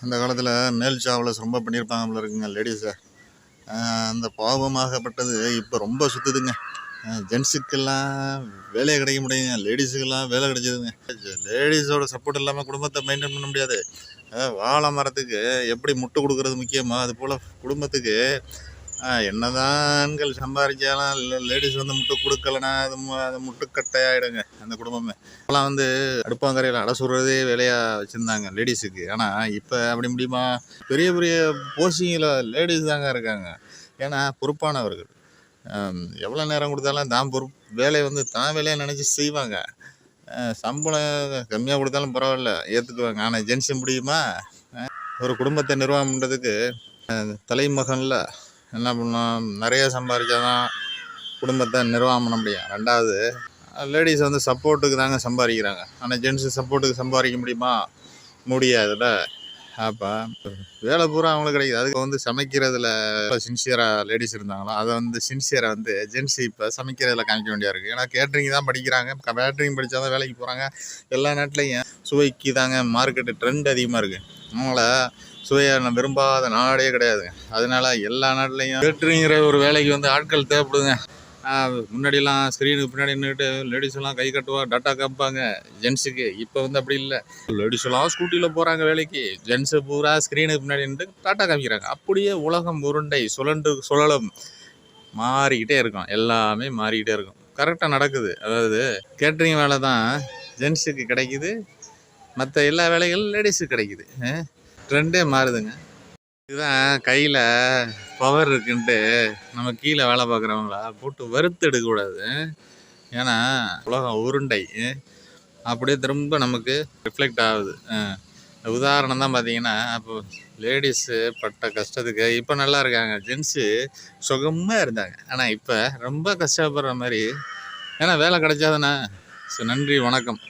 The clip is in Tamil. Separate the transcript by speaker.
Speaker 1: அந்த காலத்தில் மேல் சாவலஸ் ரொம்ப பண்ணியிருப்பாங்க போல இருக்குங்க லேடிஸை. அந்த பாவமாகப்பட்டது இப்போ ரொம்ப சுற்றுதுங்க. ஜென்ஸுக்கெல்லாம் வேலையை கிடைக்க முடியுங்க, லேடிஸுக்கெல்லாம் வேலை கிடைச்சதுங்க. லேடிஸோட சப்போர்ட் இல்லாமல் குடும்பத்தை மெயின்டைன் பண்ண முடியாது. வாழை மரத்துக்கு எப்படி முட்டு கொடுக்கறது முக்கியமோ அது போல் குடும்பத்துக்கு என்னதான் ஆண்கள் சம்பாதிச்சாலும் லேடிஸ் வந்து முட்டு கொடுக்கலன்னா அது முட்டுக்கட்டை ஆகிடுங்க அந்த குடும்பமே. இப்போலாம் வந்து அடுப்பாங்கரையில் அடை சுடுறதே வேலையாக வச்சுருந்தாங்க லேடிஸுக்கு. ஆனால் இப்போ அப்படி முடியுமா? பெரிய பெரிய போஸ்டிங்கில் லேடிஸ் தாங்க இருக்காங்க. ஏன்னா பொறுப்பானவர்கள். எவ்வளோ நேரம் கொடுத்தாலும் தான் வேலையை வந்து தான் வேலையை நினச்சி செய்வாங்க. சம்பளம் கம்மியாக கொடுத்தாலும் பரவாயில்ல, ஏற்றுக்குவாங்க. ஆனால் ஜென்ஸு முடியுமா? ஒரு குடும்பத்தை நிர்வாகம் பண்ணுறதுக்கு தலைமகனில் என்ன பண்ணோம், நிறைய சம்பாதிச்சாதான் குடும்பத்தை நிர்வாகம் பண்ண முடியும். ரெண்டாவது, லேடிஸ் வந்து சப்போர்ட்டுக்கு தாங்க சம்பாதிக்கிறாங்க. ஆனால் ஜென்ஸு சப்போர்ட்டுக்கு சம்பாதிக்க முடியுமா? முடியாதுல்ல. அப்போ வேலை பூரா அவங்களுக்கு கிடைக்குது. அதுக்கு வந்து சமைக்கிறதுல சின்சியராக லேடிஸ் இருந்தாங்களோ அதை வந்து சின்சியரை வந்து ஜென்ஸு இப்போ சமைக்கிறதுல காமிக்க வேண்டியா இருக்குது. ஏன்னா கேட்ரிங் தான் படிக்கிறாங்க, கேட்ரிங் படித்தா தான் வேலைக்கு போகிறாங்க. எல்லா நாட்டிலையும் சுவைக்கு தாங்க மார்க்கெட்டு ட்ரெண்ட் அதிகமாக இருக்குது. அதனால் சுவையை விரும்பாத நாடே கிடையாதுங்க. அதனால எல்லா நாட்டிலையும் கேட்ரிங்கிற ஒரு வேலைக்கு வந்து ஆட்கள் தேவைப்படுங்க. முன்னாடியெல்லாம் ஸ்க்ரீனுக்கு பின்னாடி நின்றுட்டு லேடிஸ் எல்லாம் கை கட்டுவா டாட்டா காமிப்பாங்க ஜென்ஸுக்கு. இப்போ வந்து அப்படி இல்லை. லேடிஸ் எல்லாம் ஸ்கூட்டியில் போகிறாங்க வேலைக்கு, ஜென்ஸு பூரா ஸ்க்ரீனுக்கு பின்னாடி நின்று டாட்டா காமிக்கிறாங்க. அப்படியே உலகம் உருண்டை சுழலும் மாறிக்கிட்டே இருக்கும். எல்லாமே மாறிக்கிட்டே இருக்கும். கரெக்டாக நடக்குது. அதாவது கேட்ரிங் வேலை தான் ஜென்ஸுக்கு கிடைக்குது, மற்ற எல்லா வேலைகளும் லேடிஸுக்கு கிடைக்குது. ட்ரெண்டே மாறுதுங்க. இதுதான் கையில் பவர் இருக்குன்ட்டு நம்ம கீழே வேலை பார்க்குறவங்கள போட்டு வறுத்து எடுக்கக்கூடாது. ஏன்னா உலகம் உருண்டை அப்படியே திரும்ப நமக்கு ரிஃப்ளெக்ட் ஆகுது. உதாரணம் தான் பார்த்தீங்கன்னா, அப்போ லேடிஸு பட்ட கஷ்டத்துக்கு இப்போ நல்லா இருக்காங்க, ஜென்ஸு சுகமாக இருந்தாங்க. ஆனால் இப்போ ரொம்ப கஷ்டப்படுற மாதிரி. ஏன்னா வேலை கிடைச்சாதானே. நன்றி, வணக்கம்.